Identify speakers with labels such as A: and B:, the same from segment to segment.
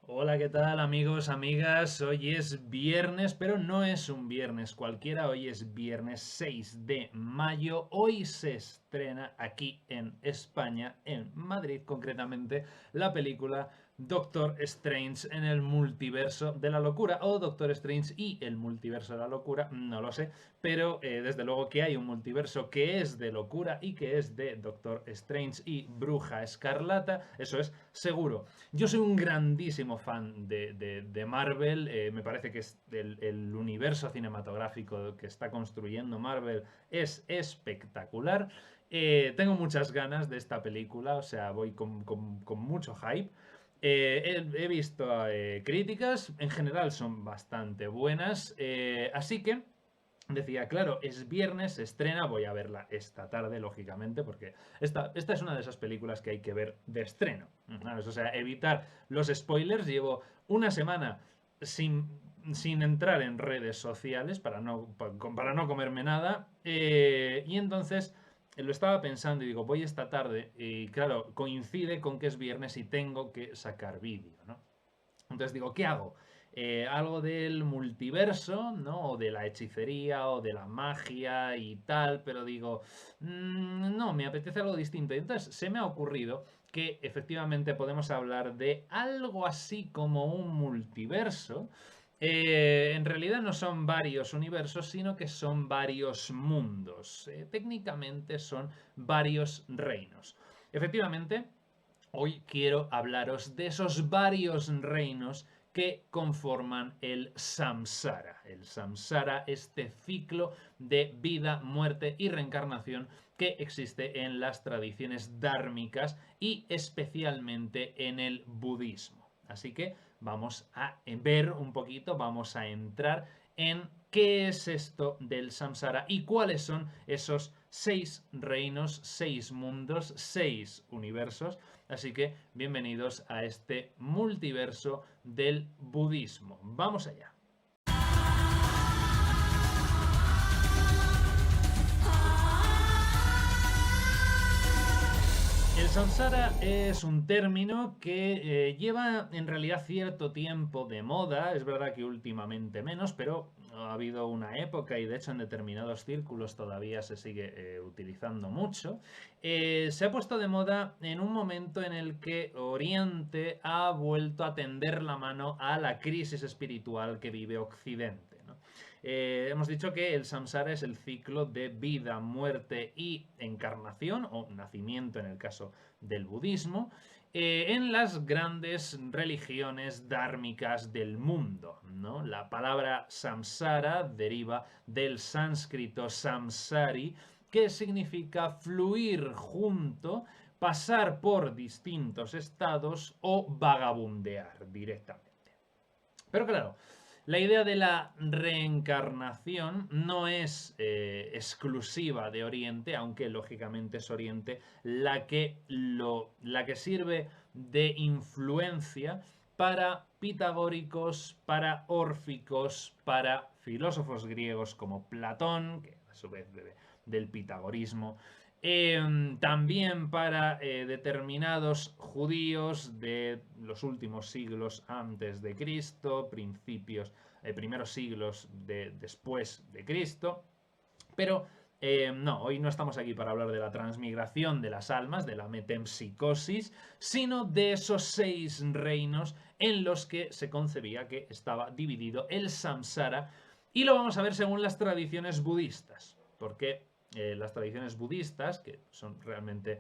A: Hola, ¿qué tal amigos, amigas? Hoy es viernes, pero no es un viernes cualquiera, hoy es viernes 6 de mayo. Hoy se estrena aquí en España, en Madrid concretamente, la película Doctor Strange en el multiverso de la locura, o Doctor Strange y el multiverso de la locura, no lo sé, pero desde luego que hay un multiverso que es de locura y que es de Doctor Strange y Bruja Escarlata, eso es seguro. Yo soy un grandísimo fan de Marvel, me parece que es el universo cinematográfico que está construyendo Marvel es espectacular. Tengo muchas ganas de esta película, o sea, voy con mucho hype. He visto críticas, en general son bastante buenas, así que decía, claro, es viernes, se estrena, voy a verla esta tarde, lógicamente, porque esta es una de esas películas que hay que ver de estreno. ¿Sabes? O sea, evitar los spoilers. Llevo una semana sin entrar en redes sociales para no comerme nada. Y entonces lo estaba pensando y digo, voy esta tarde y claro, coincide con que es viernes y tengo que sacar vídeo, ¿no? Entonces digo, ¿qué hago? Algo del multiverso, ¿no? O de la hechicería o de la magia y tal, pero digo, no, me apetece algo distinto. Y entonces se me ha ocurrido que efectivamente podemos hablar de algo así como un multiverso. En realidad no son varios universos, sino que son varios mundos. Técnicamente son varios reinos. Efectivamente, hoy quiero hablaros de esos varios reinos que conforman el samsara. El samsara, este ciclo de vida, muerte y reencarnación que existe en las tradiciones dármicas y especialmente en el budismo. Así que vamos a ver un poquito, vamos a entrar en qué es esto del samsara y cuáles son esos 6 reinos, 6 mundos, 6 universos. Así que bienvenidos a este multiverso del budismo. Vamos allá. El samsara es un término que lleva en realidad cierto tiempo de moda, es verdad que últimamente menos, pero ha habido una época y de hecho en determinados círculos todavía se sigue utilizando mucho. Se ha puesto de moda en un momento en el que Oriente ha vuelto a tender la mano a la crisis espiritual que vive Occidente, ¿no? Hemos dicho que el samsara es el ciclo de vida, muerte y encarnación, o nacimiento en el caso del budismo, en las grandes religiones dármicas del mundo, ¿no? La palabra samsara deriva del sánscrito samsari, que significa fluir junto, pasar por distintos estados o vagabundear directamente. Pero claro, la idea de la reencarnación no es exclusiva de Oriente, aunque lógicamente es Oriente la que sirve de influencia para pitagóricos, para órficos, para filósofos griegos como Platón, que a su vez bebe del pitagorismo, también para determinados judíos de los últimos siglos antes de Cristo, primeros siglos después de Cristo. Pero no, hoy no estamos aquí para hablar de la transmigración de las almas, de la metempsicosis, sino de esos 6 reinos en los que se concebía que estaba dividido el samsara. Y lo vamos a ver según las tradiciones budistas. Porque las tradiciones budistas, que son realmente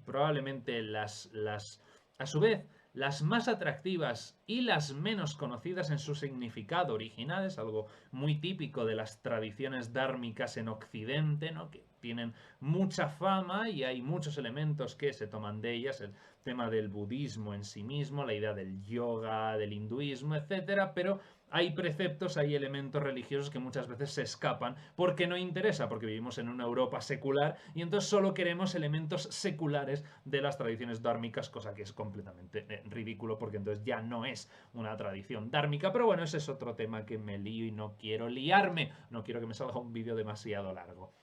A: probablemente a su vez, las más atractivas y las menos conocidas en su significado original, es algo muy típico de las tradiciones dármicas en Occidente, ¿no? Que tienen mucha fama y hay muchos elementos que se toman de ellas, el tema del budismo en sí mismo, la idea del yoga, del hinduismo, etcétera, pero hay preceptos, hay elementos religiosos que muchas veces se escapan porque no interesa, porque vivimos en una Europa secular y entonces solo queremos elementos seculares de las tradiciones dármicas, cosa que es completamente ridículo porque entonces ya no es una tradición dármica. Pero bueno, ese es otro tema que me lío y no quiero liarme, no quiero que me salga un vídeo demasiado largo.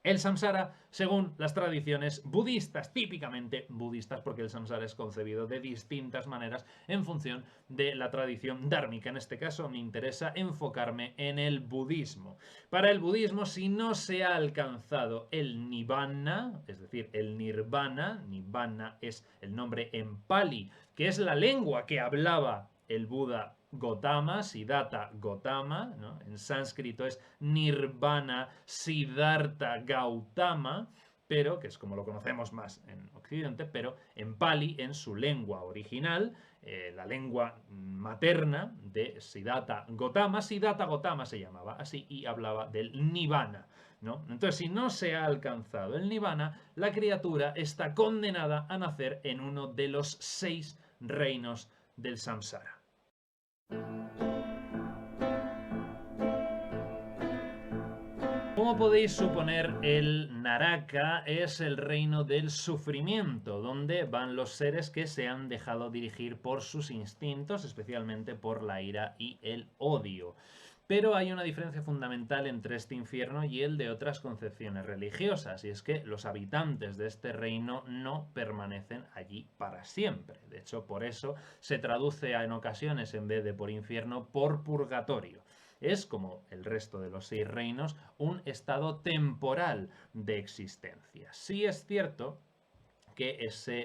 A: El samsara, según las tradiciones budistas, típicamente budistas, porque el samsara es concebido de distintas maneras en función de la tradición dármica. En este caso me interesa enfocarme en el budismo. Para el budismo, si no se ha alcanzado el nibbana, es decir, el nirvana, nibbana es el nombre en pali, que es la lengua que hablaba el Buda Gotama, Siddhartha Gautama, ¿no? En sánscrito es Nirvana Siddhartha Gautama, pero que es como lo conocemos más en Occidente, pero en Pali, en su lengua original, la lengua materna de Siddhartha Gautama se llamaba así y hablaba del Nibbana, ¿no? Entonces, si no se ha alcanzado el Nibbana, la criatura está condenada a nacer en uno de los 6 reinos del samsara. Como podéis suponer, el Naraka es el reino del sufrimiento, donde van los seres que se han dejado dirigir por sus instintos, especialmente por la ira y el odio. Pero hay una diferencia fundamental entre este infierno y el de otras concepciones religiosas, y es que los habitantes de este reino no permanecen allí para siempre. De hecho, por eso se traduce en ocasiones, en vez de por infierno, por purgatorio. Es, como el resto de los 6 reinos, un estado temporal de existencia. Sí es cierto que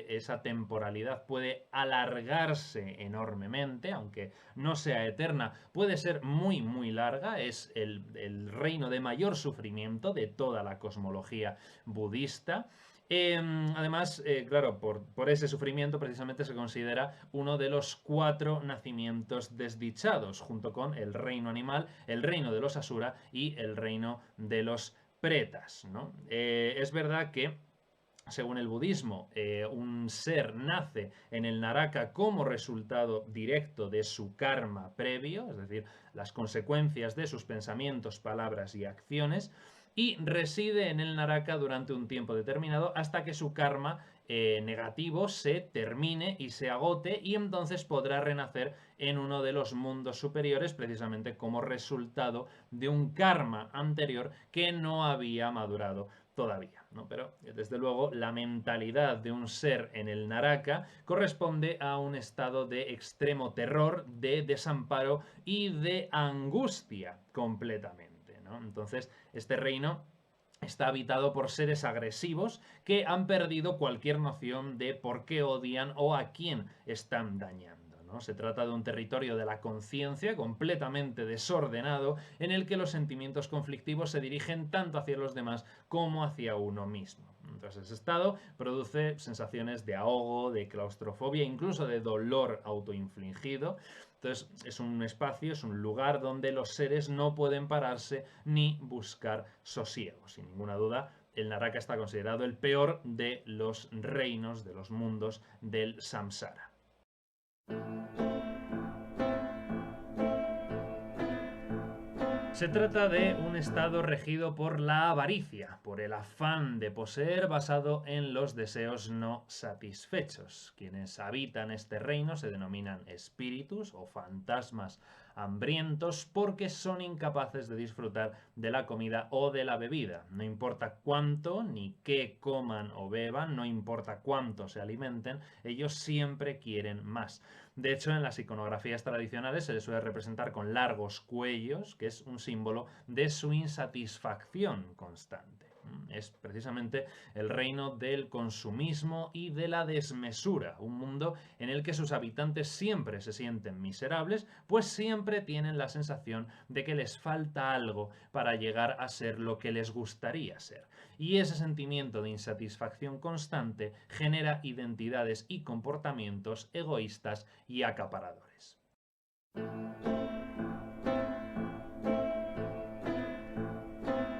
A: esa temporalidad puede alargarse enormemente, aunque no sea eterna, puede ser muy muy larga, es el reino de mayor sufrimiento de toda la cosmología budista. Además, claro, por ese sufrimiento precisamente se considera uno de los 4 nacimientos desdichados, junto con el reino animal, el reino de los asura y el reino de los pretas, ¿no? Es verdad que según el budismo, un ser nace en el Naraka como resultado directo de su karma previo, es decir, las consecuencias de sus pensamientos, palabras y acciones, y reside en el Naraka durante un tiempo determinado hasta que su karma negativo se termine y se agote, y entonces podrá renacer en uno de los mundos superiores precisamente como resultado de un karma anterior que no había madurado todavía, ¿no? Pero desde luego la mentalidad de un ser en el Naraka corresponde a un estado de extremo terror, de desamparo y de angustia completamente, ¿no? Entonces este reino está habitado por seres agresivos que han perdido cualquier noción de por qué odian o a quién están dañando, ¿no? Se trata de un territorio de la conciencia completamente desordenado en el que los sentimientos conflictivos se dirigen tanto hacia los demás como hacia uno mismo. Entonces, ese estado produce sensaciones de ahogo, de claustrofobia, incluso de dolor autoinfligido. Entonces, es un espacio, es un lugar donde los seres no pueden pararse ni buscar sosiego. Sin ninguna duda, el Naraka está considerado el peor de los reinos, de los mundos del samsara. Se trata de un estado regido por la avaricia, por el afán de poseer basado en los deseos no satisfechos. Quienes habitan este reino se denominan espíritus o fantasmas hambrientos porque son incapaces de disfrutar de la comida o de la bebida. No importa cuánto ni qué coman o beban, no importa cuánto se alimenten, ellos siempre quieren más. De hecho, en las iconografías tradicionales se les suele representar con largos cuellos, que es un símbolo de su insatisfacción constante. Es precisamente el reino del consumismo y de la desmesura, un mundo en el que sus habitantes siempre se sienten miserables, pues siempre tienen la sensación de que les falta algo para llegar a ser lo que les gustaría ser. Y ese sentimiento de insatisfacción constante genera identidades y comportamientos egoístas y acaparadores.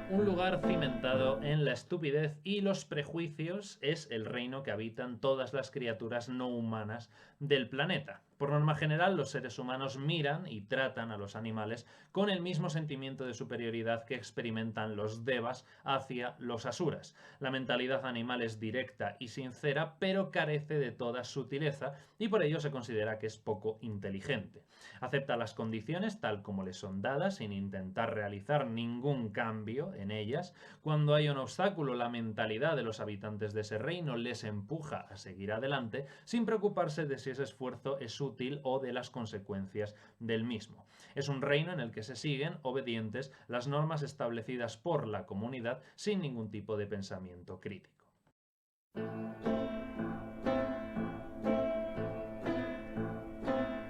A: Un lugar cimentado en la estupidez y los prejuicios es el reino que habitan todas las criaturas no humanas del planeta. Por norma general, los seres humanos miran y tratan a los animales con el mismo sentimiento de superioridad que experimentan los devas hacia los asuras. La mentalidad animal es directa y sincera, pero carece de toda sutileza y por ello se considera que es poco inteligente. Acepta las condiciones tal como le son dadas sin intentar realizar ningún cambio en ellas. Cuando hay un obstáculo, la mentalidad de los habitantes de ese reino les empuja a seguir adelante sin preocuparse de si ese esfuerzo es útil o de las consecuencias del mismo. Es un reino en el que se siguen obedientes las normas establecidas por la comunidad sin ningún tipo de pensamiento crítico.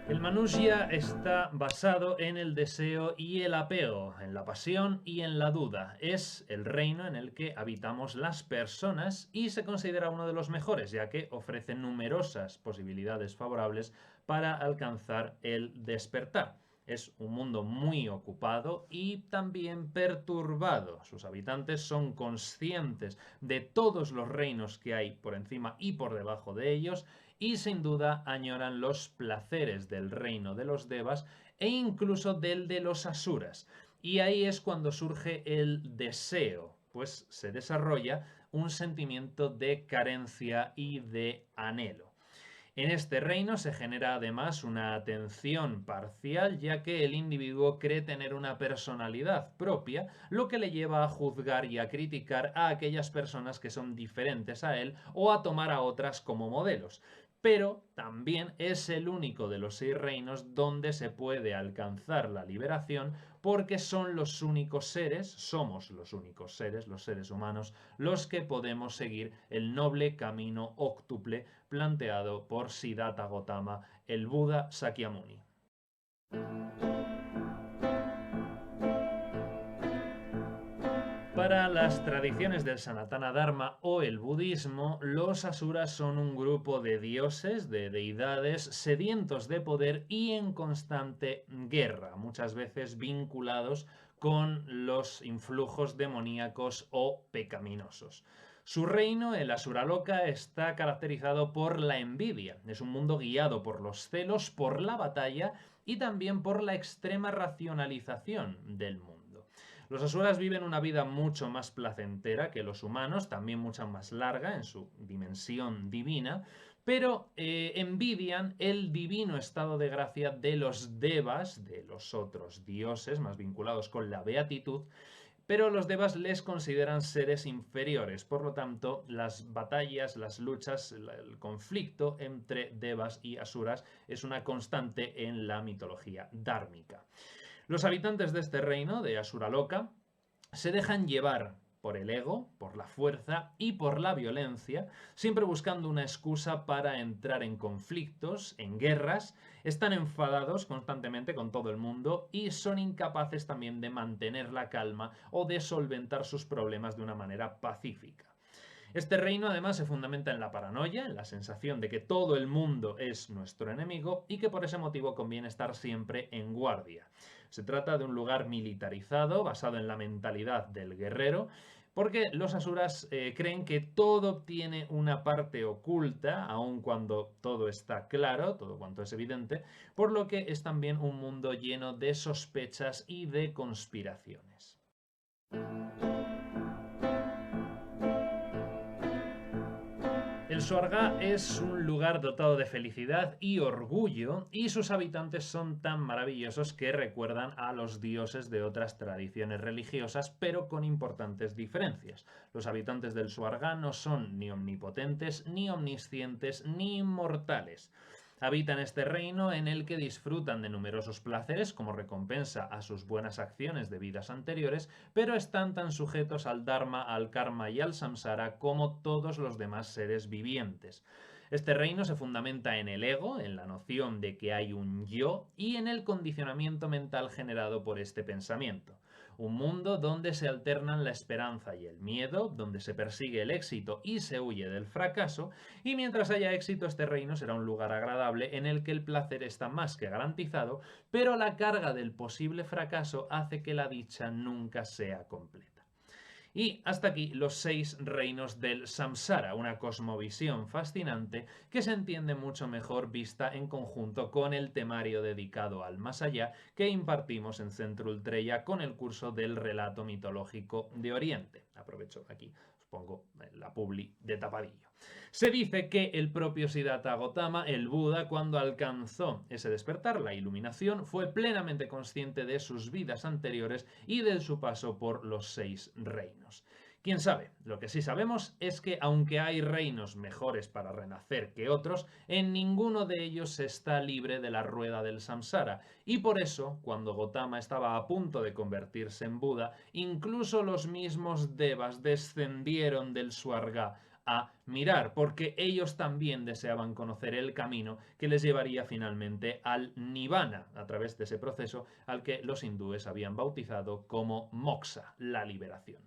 A: El Manushya está basado en el deseo y el apego, en la pasión y en la duda. Es el reino en el que habitamos las personas y se considera uno de los mejores, ya que ofrece numerosas posibilidades favorables para alcanzar el despertar. Es un mundo muy ocupado y también perturbado. Sus habitantes son conscientes de todos los reinos que hay por encima y por debajo de ellos y sin duda añoran los placeres del reino de los devas e incluso del de los asuras. Y ahí es cuando surge el deseo, pues se desarrolla un sentimiento de carencia y de anhelo. En este reino se genera además una atención parcial, ya que el individuo cree tener una personalidad propia, lo que le lleva a juzgar y a criticar a aquellas personas que son diferentes a él o a tomar a otras como modelos. Pero también es el único de los 6 reinos donde se puede alcanzar la liberación porque son los únicos seres, somos los únicos seres, los seres humanos, los que podemos seguir el noble camino óctuple planteado por Siddhartha Gautama, el Buda Sakyamuni. Para las tradiciones del Sanatana Dharma o el budismo, los asuras son un grupo de dioses, de deidades, sedientos de poder y en constante guerra, muchas veces vinculados con los influjos demoníacos o pecaminosos. Su reino, el Asuraloka, está caracterizado por la envidia. Es un mundo guiado por los celos, por la batalla y también por la extrema racionalización del mundo. Los asuras viven una vida mucho más placentera que los humanos, también mucho más larga en su dimensión divina, pero envidian el divino estado de gracia de los devas, de los otros dioses más vinculados con la beatitud, pero los devas les consideran seres inferiores. Por lo tanto, las batallas, las luchas, el conflicto entre devas y asuras es una constante en la mitología dármica. Los habitantes de este reino, de Asuraloka, se dejan llevar por el ego, por la fuerza y por la violencia, siempre buscando una excusa para entrar en conflictos, en guerras, están enfadados constantemente con todo el mundo y son incapaces también de mantener la calma o de solventar sus problemas de una manera pacífica. Este reino además se fundamenta en la paranoia, en la sensación de que todo el mundo es nuestro enemigo y que por ese motivo conviene estar siempre en guardia. Se trata de un lugar militarizado, basado en la mentalidad del guerrero, porque los asuras creen que todo tiene una parte oculta, aun cuando todo está claro, todo cuanto es evidente, por lo que es también un mundo lleno de sospechas y de conspiraciones. El Swarga es un lugar dotado de felicidad y orgullo y sus habitantes son tan maravillosos que recuerdan a los dioses de otras tradiciones religiosas, pero con importantes diferencias. Los habitantes del Swarga no son ni omnipotentes, ni omniscientes, ni inmortales. Habitan este reino en el que disfrutan de numerosos placeres como recompensa a sus buenas acciones de vidas anteriores, pero están tan sujetos al Dharma, al Karma y al Samsara como todos los demás seres vivientes. Este reino se fundamenta en el ego, en la noción de que hay un yo y en el condicionamiento mental generado por este pensamiento. Un mundo donde se alternan la esperanza y el miedo, donde se persigue el éxito y se huye del fracaso, y mientras haya éxito este reino será un lugar agradable en el que el placer está más que garantizado, pero la carga del posible fracaso hace que la dicha nunca sea completa. Y hasta aquí los 6 reinos del Samsara, una cosmovisión fascinante que se entiende mucho mejor vista en conjunto con el temario dedicado al más allá que impartimos en Centro Ultreya con el curso del relato mitológico de Oriente. Aprovecho aquí, os pongo la publi de tapadillo. Se dice que el propio Siddhartha Gautama, el Buda, cuando alcanzó ese despertar, la iluminación, fue plenamente consciente de sus vidas anteriores y de su paso por los 6 reinos. ¿Quién sabe? Lo que sí sabemos es que aunque hay reinos mejores para renacer que otros, en ninguno de ellos se está libre de la rueda del samsara. Y por eso, cuando Gautama estaba a punto de convertirse en Buda, incluso los mismos devas descendieron del Swarga a mirar, porque ellos también deseaban conocer el camino que les llevaría finalmente al Nirvana, a través de ese proceso al que los hindúes habían bautizado como moksha, la liberación.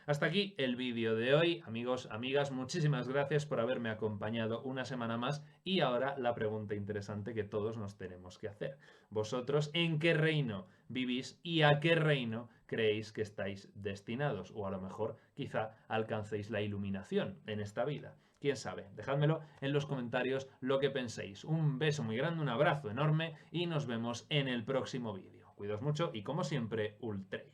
A: Hasta aquí el vídeo de hoy, amigos, amigas, muchísimas gracias por haberme acompañado una semana más y ahora la pregunta interesante que todos nos tenemos que hacer. ¿Vosotros en qué reino vivís y a qué reino creéis que estáis destinados? O a lo mejor quizá alcancéis la iluminación en esta vida. ¿Quién sabe? Dejádmelo en los comentarios lo que penséis. Un beso muy grande, un abrazo enorme y nos vemos en el próximo vídeo. Cuidaos mucho y como siempre, Ultreya.